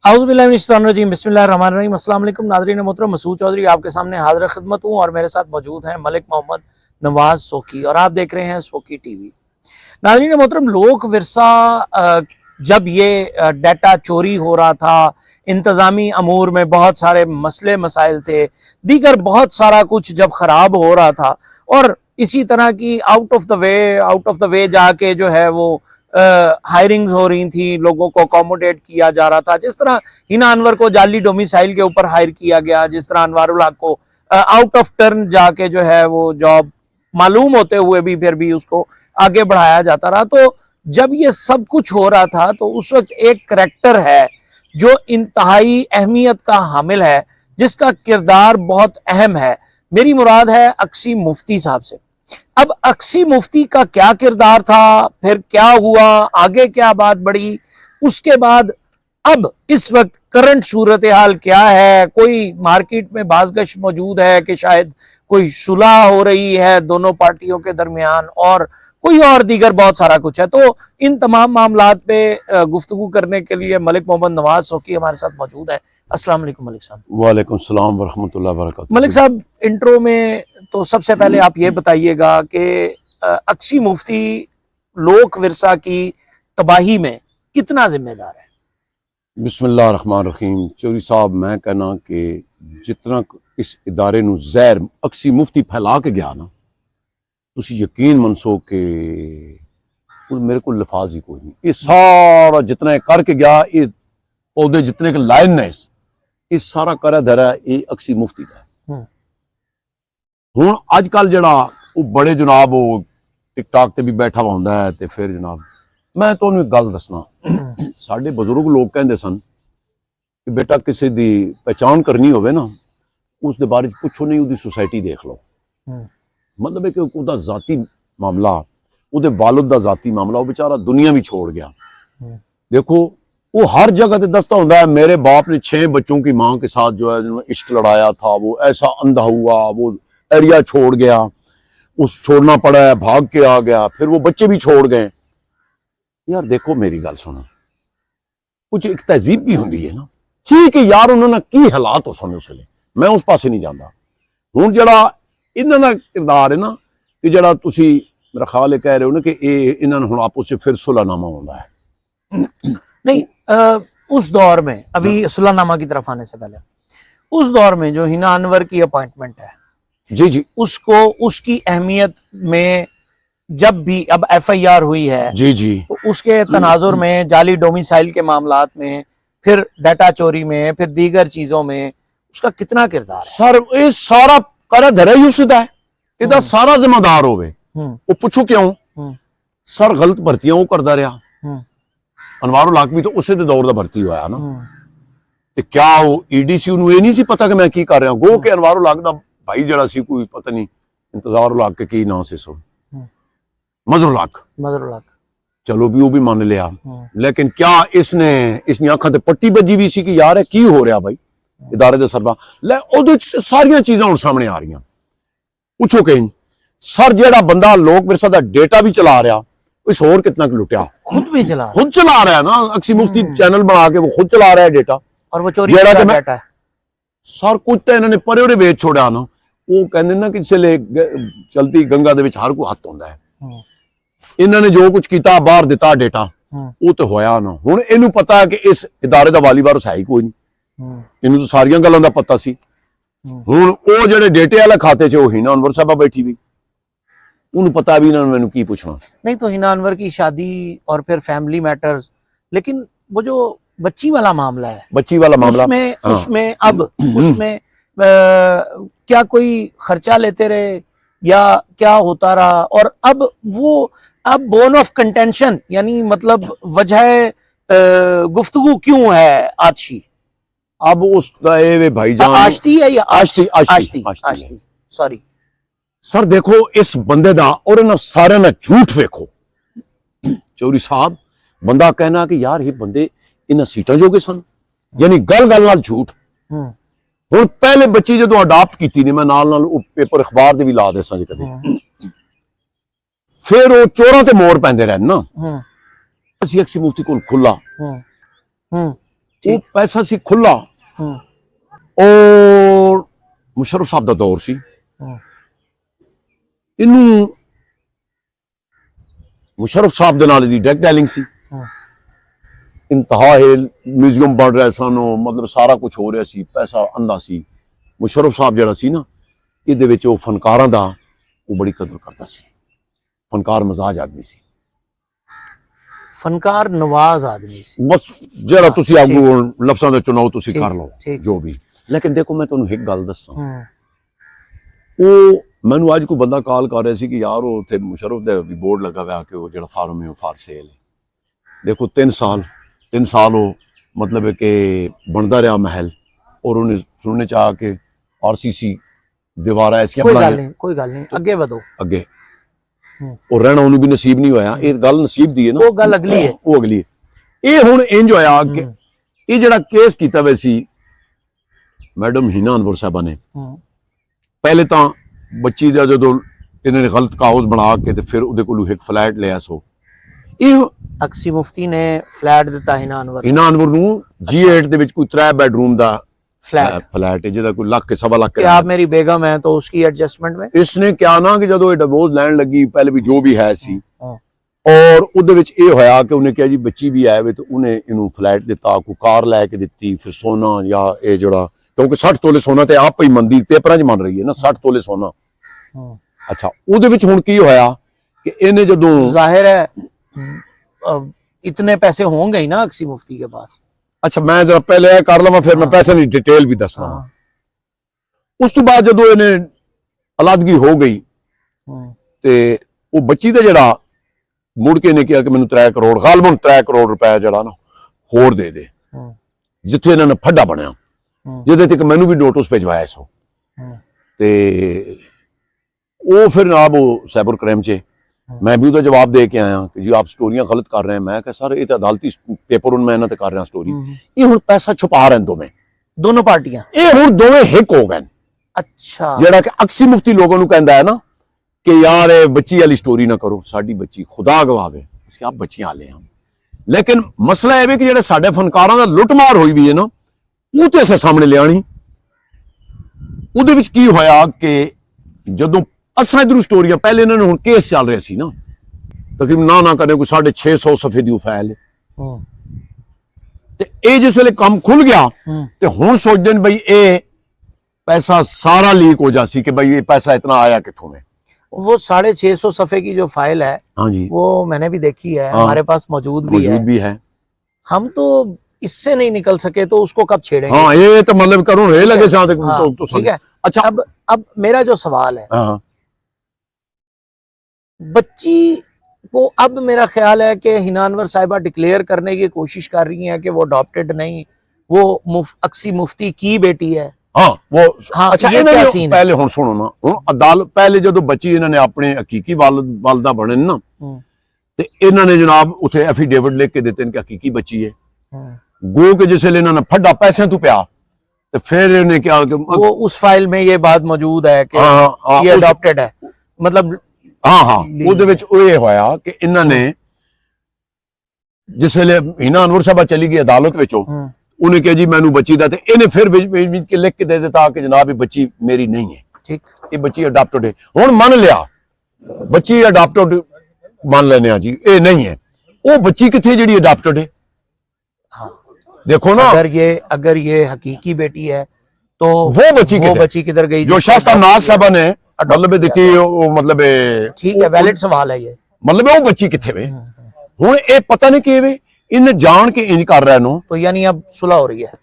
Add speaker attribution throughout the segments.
Speaker 1: औज़ुबिल्लाहिमिनश्शैतानिर्रजीम बिस्मिल्लाहिर्रहमानिर्रहीम। अस्सलाम वालेकुम नाज़रीन मोहतरम, मसूद चौधरी आपके सामने हाज़िर खिदमत हूँ और मेरे साथ मौजूद हैं मलिक मोहम्मद नवाज सोकी और आप देख रहे हैं सोकी टीवी। नाज़रीन मोहतरम, लोक विरसा जब ये डाटा चोरी हो रहा था, इंतज़ामी अमूर में बहुत सारे मसले मसाइल थे, दीगर बहुत सारा कुछ जब ख़राब हो रहा था और इसी तरह की आउट ऑफ द वे जाके जो है वो हायरिंग्स हो रही थी, लोगों को अकोमोडेट किया जा रहा था। जिस तरह हिना अनवर को जाली डोमिसाइल के ऊपर हायर किया गया, जिस तरह अनवारुल हक को आउट ऑफ टर्न जाके जो है वो जॉब मालूम होते हुए भी फिर भी उसको आगे बढ़ाया जाता रहा। तो जब ये सब कुछ हो रहा था तो उस वक्त एक करैक्टर है जो इंतहाई अहमियत का हामिल है, जिसका किरदार बहुत अहम है। मेरी मुराद है अक्सी मुफ्ती साहब से। अब अक्सी मुफ्ती का क्या किरदार था, फिर क्या हुआ, आगे क्या बात बढ़ी, उसके बाद अब इस वक्त करंट सूरत हाल क्या है, कोई मार्केट में बाज़गश मौजूद है कि शायद कोई सुलह हो रही है दोनों पार्टियों के दरमियान और कोई और दीगर बहुत सारा कुछ है। तो इन तमाम मामलात पे गुफ्तगू करने के लिए मलिक मोहम्मद नवाज सोकी हमारे साथ मौजूद है। अस्सलाम वालेकुम मलिक साहब।
Speaker 2: वालेकुम सलाम वरहमतुल्लाहि वबरकातुहू।
Speaker 1: मलिक साहब, इंट्रो में तो सबसे पहले आप ये बताइएगा कि अक्सी मुफ्ती लोक विरसा की तबाही में कितना जिम्मेदार है?
Speaker 2: बिस्मिल्लाह रहमान रहीम। चौधरी साहब, मैं कहना कि जितना इस इदारे नू जहर अक्सी मुफ्ती फैला के गया ना, तुसी यकीन मनसो कि मेरे को लफाज ही कोई नहीं। ये सारा जितना करके गया, ये पौधे जितने के लाइन है, ये सारा करा धरा ये अक्सी मुफ्ती का। हुण अजकल जड़ा वो बड़े जनाब वो टिकटॉक ते भी बैठा हुआ होंदा है, ते फिर जनाब मैं तुहानू एक गल दसना। साडे बजुर्ग लोग कहंदे सन कि बेटा किसी दी पहचान करनी होवे ना, उस दे बारे पुछो नहीं, उदी सोसाइटी देख लो। मतलब है कि उहदा जाती मामला, उहदे वालिद दा जाती मामला, वो बेचारा दुनिया भी छोड़ गया। देखो वो हर जगह ते दसता होंदा है, मेरे बाप ने 6 बच्चों की माँ के साथ जो है इश्क लड़ाया था, वो ऐसा अंधा हुआ, वो एरिया छोड़ गया, उस छोड़ना पड़ा है, भाग के आ गया, फिर वो बच्चे भी छोड़ गए। यार देखो मेरी गल सुनो, कुछ एक तहजीब भी होंदी है ना। ठीक है यार, उन्होंने की हालात हो सन उस वेले, मैं उस पासे नहीं जाता। हुण जड़ा इन्हां दा किरदार है ना, कि जड़ा तुसी मेरा ख्याल कह रहे हो ना कि इन्हां हुण आपस में फिर सुलहनामा होंदा है।
Speaker 1: नहीं, उस दौर में, अभी सुलहनामा की तरफ आने से पहले, उस दौर में जो हिना अनवर की अपॉइंटमेंट है,
Speaker 2: जी,
Speaker 1: उसको उसकी अहमियत में जब भी अब FIR हुई है,
Speaker 2: जी,
Speaker 1: तो उसके तनाजुर में, जाली डोमिसाइल के मामलात में, फिर डाटा चोरी में, फिर दीगर चीजों में उसका कितना किरदार है?
Speaker 2: सर ये सारा करा धरा ही उसदा है, इहदा सारा जिम्मेदार होवे। वो पूछो क्यों? सर गलत भर्तियां वो करदा रहा। अनवारुल हक भी तो उसे दौर का भर्ती हुआ ना, ते क्या वो EDC नूं ये नहीं सी पता कि मैं की कर रहा। गो के अनवारुल हक दा भाई जड़ा सी, कोई पता नहीं इंतजारुल हक के की नाम से सो मजरुल हक, चलो भी वो भी मान लिया। लेकिन क्या इसने अखा ते पट्टी बजी भी सी कि यार है की हो रहा भाई इदारे दे सरबा ले, ओदे सारियां चीजां हुण सामने आ रही। पूछो कहीं सर जेड़ा बंदा लोक विरसा दा डेटा भी चला रहा, इस होर कितना लुटिया, खुद चला रहा है ना। अक्सी मुफ्ती चैनल बना के वो खुद चला रहा है डेटा, और वो चोरी का डेटा है। सर कुछ तो इन्होंने परे उरे वेच छोड़ा ना। वो कहते ना कि इसले चलती गंगा दे विच हर कोई हत्थ होंदा है। इन्होंने जो कुछ किया बाहर दिता डेटा, वो तो होया ना। हुण इहनूं पता है कि इस इदारे दा वाली वारिस है ही कोई नहीं, इन्हूं तो सारियां गल्लां दा पता सी। हुण वो जेडे डेटे वाले खाते च वो हिना अनवर साहबा बैठी हुई, उन्हें पता भी ना मैनू की पूछना।
Speaker 1: नहीं तो हिना अनवर की शादी और फिर फैमिली मैटर्स, लेकिन वो जो बच्ची वाला मामला है,
Speaker 2: बच्ची वाला मामला
Speaker 1: उसमें अब उसमें क्या कोई खर्चा लेते रहे या क्या होता रहा, और अब बोन ऑफ कंटेंशन यानी मतलब वजह गुफ्तगू क्यों है आतशी?
Speaker 2: अब उस भाईजान
Speaker 1: आश्ती है या
Speaker 2: आश्ती
Speaker 1: सॉरी
Speaker 2: सर, देखो इस बंदे दा और ना सारे ना झूठ वेखो। चौधरी साहब, बंदा कहना कि यार ये बंदे इन्हां सीटां जोगे सन, यानी गल नाल झूठ। हुण पहले बच्ची जो अडॉप्ट की ने, मैं नाल पेपर अखबार दे भी ला दे सी कदे, फिर वो चोरां ते मोर पैंदे रहन ना। असी अक्सी मुफ्ती कोल खुला वो पैसा सी खुला
Speaker 1: हम्म,
Speaker 2: और मुशर्रफ साहब का दौर सी
Speaker 1: हम्म,
Speaker 2: इनू मुशर्रफ साहब दे नाल दी डायरेक्ट डीलिंग सी
Speaker 1: हम्म,
Speaker 2: इंतहा है म्यूजियम बन रहा सन मतलब सारा कुछ हो रहा सी पैसा अंधा सी मुशर्रफ साहब जड़ा सी ना ਇਹਦੇ ਵਿੱਚ ਉਹ ਫਨਕਾਰਾਂ ਦਾ ਉਹ ਬੜੀ ਕਦਰ ਕਰਦਾ ਸੀ ਫਨਕਾਰ ਮਜ਼ਾਜ ਆਦਮੀ ਸੀ
Speaker 1: फनकार नवाज आदमी सी
Speaker 2: ਬਸ ਜਿਹੜਾ ਤੁਸੀਂ ਆਗੂ ਲਫ਼ਜ਼ਾਂ ਦਾ ਚੁਣਾਵ ਤੁਸੀਂ
Speaker 1: ਠੀਕ,
Speaker 2: ਕਰ ਲਓ
Speaker 1: ਠੀਕ।
Speaker 2: ਜੋ ਵੀ ਲੇਕਿਨ ਦੇਖੋ ਮੈਂ ਤੁਹਾਨੂੰ ਇੱਕ ਗੱਲ ਦੱਸਾਂ
Speaker 1: हम्म,
Speaker 2: ਉਹ ਮੈਨੂੰ ਅੱਜ ਕੋਈ ਬੰਦਾ ਕਾਲ ਕਰ ਰਿਹਾ ਸੀ ਕਿ ਯਾਰ ਉਹ ਉੱਥੇ ਮੁਸ਼ਰਫ ਦਾ ਵੀ ਬੋਰਡ ਲੱਗਾ ਹੋਇਆ ਕਿ ਉਹ ਜਿਹੜਾ ਫਾਰਮ ਹੈ ਉਹ ਫਾਰ ਸੇਲ ਹੈ ਦੇਖੋ 3 ਸਾਲ ਉਹ मतलब है कि बनता रहा महल और उन्हें सुनने चाह के आरसीसी दीवार ऐसी
Speaker 1: कोई गल नहीं अगे वधो
Speaker 2: अगे और रहना उन्हें भी नसीब नहीं होया ये गल नसीब दी है ना
Speaker 1: वो गल अगली है
Speaker 2: वो अगली है ये हुण इंज होया कि ये जिहड़ा केस कीता वे सी मैडम हिना अनवर साहबा ने पहले तो बच्ची दा जदों इन्होंने गलत कागज बना के ते फिर उहदे कोलों एक फ्लैट लिया सो ये
Speaker 1: अक्सी मुफ्ती ने फ्लैट दिता हिना अनवर
Speaker 2: नूं G8 दे विच कोई 3 बेडरूम दा
Speaker 1: फ्लैट
Speaker 2: है जिहदा कोई लाख के सवा लाख
Speaker 1: कि आप मेरी बेगम है तो उसकी एडजस्टमेंट में
Speaker 2: इसने क्या ना कि जदों डिवोर्स लैन लगी पहले भी जो भी है सी और उहदे विच ये होया कि उन्हें कहा जी बच्ची भी आए वे तो उन्हें इनू फ्लैट दिता कोई कार लैके दिती फिर सोना या ये जड़ा क्योंकि 60 तोले सोना तो आप ही मंदी पेपरां च मन रही है ना 60 तोले सोना अच्छा उहदे विच हुण की होया कि इन्हें जदों
Speaker 1: जाहिर है इतने पैसे होंगे ही ना अक्सी मुफ्ती के पास
Speaker 2: अच्छा मैं जरा पहले कर लवां फिर मैं पैसे की डिटेल भी दसना उस तो बाद जदों इन्हें अलादगी हो गई ते वो बच्ची दा जड़ा मुड़ के ने कहा कि मैनू 3 करोड़ गालबन 3 करोड़ रुपए जड़ा ना होर दे दे जिथे इन्होंने फड्डा बनया जिहदे तक मैनू भी नोटिस भिजवाया सो ते वो फिर जनाब वो साइबर क्राइम च मैं भी उहदा जवाब दे के आया कि जी आप स्टोरियां गलत कर रहे हैं मैं कहा सर ये तो अदालती पेपर मैं इन्हां ते कर रहा स्टोरी ये हुण पैसा छुपा रहे हैं
Speaker 1: दोनों पार्टियां
Speaker 2: ये हुण दोवें हिक हो गए
Speaker 1: अच्छा
Speaker 2: जेड़ा कि अक्सी मुफ्ती लोगों नूं कहंदा है ना कि यार ये बच्ची वाली स्टोरी ना करो साडी बच्ची खुदा गवावे ਅਸੀਂ आप बच्चियां ले हम लेकिन मसला है कि जेड़ा साडे फनकारां दा लुटमार होई भी है ना वो ते असां सामने लियाणी ਉਹਦੇ ਵਿੱਚ ਕੀ ਹੋਇਆ ਕਿ ਜਦੋਂ असा इधर स्टोरियां पहले इन्होंने हुण केस चल रहा सी ना तकरीबन ना करें कोई 650 सफे दी फाइल ते ये जिस वेले काम खुल गया ते हुण सोचदे ने बई ये पैसा सारा लीक हो जासी कि भाई ये पैसा इतना आया किथों में
Speaker 1: वो 650 सफे की जो फाइल है
Speaker 2: हाँ जी
Speaker 1: वो मैंने भी देखी है हमारे पास मौजूद भी है हम तो इससे नहीं निकल सके तो उसको कब छेड़ेंगे
Speaker 2: हाँ ये तो मतलब करूं रे लगे साथ तो
Speaker 1: ठीक है
Speaker 2: अच्छा
Speaker 1: अब मेरा जो सवाल है
Speaker 2: हाँ
Speaker 1: बच्ची को अब मेरा ख्याल है कि हिना अनवर साहिबा डिक्लेयर करने की कोशिश कर रही हैं कि वो अडॉप्टेड नहीं वो अक्सी मुफ्ती की बेटी है
Speaker 2: हाँ वो
Speaker 1: हाँ,
Speaker 2: अच्छा
Speaker 1: ये क्या सीन है?
Speaker 2: पहले हुण सुनो ना हुण अदालत पहले जदों बच्ची इन्होंने अपने हकीकी वालदा बने ना ते इन्होंने जनाब उथे एफिडेविट लिख के देते हैं कि हकीकी बच्ची है गो के जिस वेले इन्होंने फड्डा पैसे तो पिया तो फिर इन्हें क्या
Speaker 1: वो उस फाइल में ये बात मौजूद है कि ये अडॉप्टेड है मतलब
Speaker 2: हाँ हाँ ਉਹਦੇ ਵਿੱਚ ਉਹ ਇਹ ਹੋਇਆ ਕਿ ਇਹਨਾਂ ਨੇ ਜਿਸ ਵੇਲੇ ਹੀਨਾ ਅਨਵਰ ਸਾਹਿਬਾ ਚਲੀ ਗਈ ਅਦਾਲਤ ਵਿੱਚੋਂ ਉਹਨੇ ਕਿਹਾ ਜੀ ਮੈਨੂੰ ਬੱਚੀ ਦਾ ਤੇ ਇਹਨੇ ਫਿਰ ਵਿੱਚ ਕੇ ਲਿਖ ਕੇ ਦੇ ਦਿੱਤਾ ਕਿ ਜਨਾਬ ਇਹ ਬੱਚੀ ਮੇਰੀ ਨਹੀਂ ਹੈ
Speaker 1: ਠੀਕ
Speaker 2: ਇਹ ਬੱਚੀ ਅਡਾਪਟਡ ਹੈ ਹੁਣ ਮੰਨ ਲਿਆ ਬੱਚੀ ਅਡਾਪਟਡ ਮੰਨ ਲੈਨੇ ਆ ਜੀ ਇਹ ਨਹੀਂ ਹੈ ਉਹ ਬੱਚੀ ਕਿੱਥੇ ਜਿਹੜੀ ਅਡਾਪਟਡ ਹੈ
Speaker 1: हाँ
Speaker 2: देखो ना
Speaker 1: अगर ये हकीकी बेटी है तो
Speaker 2: वो
Speaker 1: बच्ची किधर गई
Speaker 2: जो शास्ता नाज साहबा ने मतलब देखी मतलब
Speaker 1: ठीक है वैलिड सवाल है ये
Speaker 2: मतलब वो बच्ची किथे वे हुण ये पता नहीं कि वे इन्हें जान के इंज कर रहा नो
Speaker 1: तो यानी अब सुलह हो रही है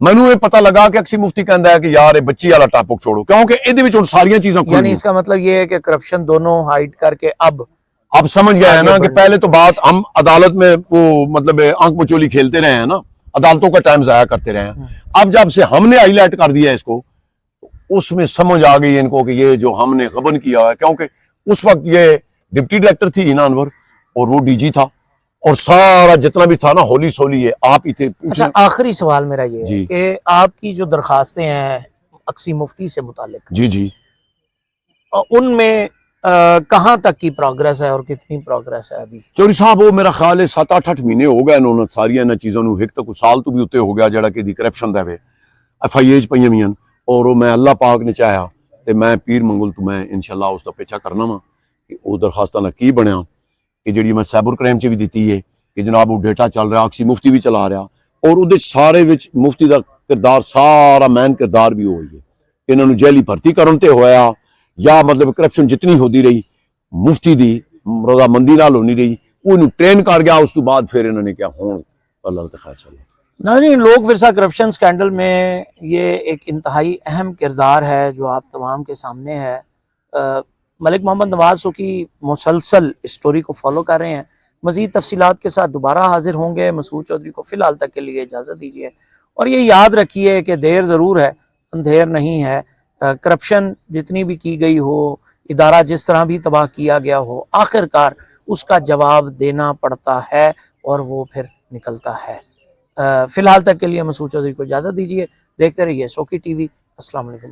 Speaker 2: मैनू ये पता लगा कि अक्सी मुफ्ती कहता है कि यार ये बच्ची वाला टॉपिक छोड़ो क्योंकि इहदे विच हुण सारियां चीज़ां खुल
Speaker 1: यानी इसका मतलब ये है कि करप्शन दोनों हाइड करके अब
Speaker 2: समझ गए हैं ना कि पहले तो बात हम अदालत में वो मतलब आंख मचोली खेलते रहे हैं ना अदालतों का टाइम जाया करते रहे हैं अब जब से हमने हाईलाइट कर दिया इसको उसमें समझ आ गई इनको कि ये जो हमने गबन किया है क्योंकि उस वक्त ये डिप्टी डायरेक्टर थी हिना अनवर और वो डीजी था और सारा जितना भी था ना होली सोली है आप ही थे।
Speaker 1: अच्छा आखिरी सवाल मेरा ये है कि आपकी जो दरखास्तें हैं अक्सी मुफ्ती से मुतालिक
Speaker 2: जी जी
Speaker 1: उनमें कहाँ तक की प्रोग्रेस है और कितनी प्रोग्रेस है अभी?
Speaker 2: चौधरी साहब वो मेरा ख्याल है 7-8 महीने हो गए इन्होंने सारिया इन्होंने चीज़ों ਨੂੰ एक तक साल तो भी उत्ते हो गया जड़ा कि करप्शन दा वे FIAs पईयां वीयां और वो मैं अल्लाह पाक ने चाहा तो मैं पीर मंगल तो मैं इंशाल्लाह उसका पीछा करना वा कि वो दरखास्तां दा की बनया कि जिहड़ी मैं साइबर क्राइम च भी दी है कि जनाब वो डेटा चल रहा अक्सी मुफ्ती भी चला रहा और उहदे सारे विच मुफ्ती का किरदार सारा मैन किरदार भी हो है इन्होंने जैली भर्ती करन ते होया या मतलब करप्शन जितनी होती रही मुफ्ती दी रजामंदी नाल होनी रही उन्होंने ट्रेन कर गया उस तो बाद फिर इन्होंने क्या हुण अल्लाह का खैर चले।
Speaker 1: नाज़रीन, लोक विरसा करप्शन स्कैंडल में ये एक इंतहाई अहम किरदार है जो आप तमाम के सामने है। मलिक मोहम्मद नवाज की मुसलसल स्टोरी को फॉलो कर रहे हैं। मज़ीद तफसीलात के साथ दोबारा हाजिर होंगे। मसूद चौधरी को फ़िलहाल तक के लिए इजाज़त दीजिए और ये याद रखिए कि देर ज़रूर है, अंधेर नहीं है। करप्शन जितनी भी की गई हो, इदारा जिस तरह भी तबाह किया गया हो, आखिरकार उसका जवाब देना पड़ता है और वो फिर निकलता है। फ़िलहाल तक के लिए मसूद चौधरी को इजाज़त दीजिए। देखते रहिए सोकी TV। अस्सलाम वालेकुम।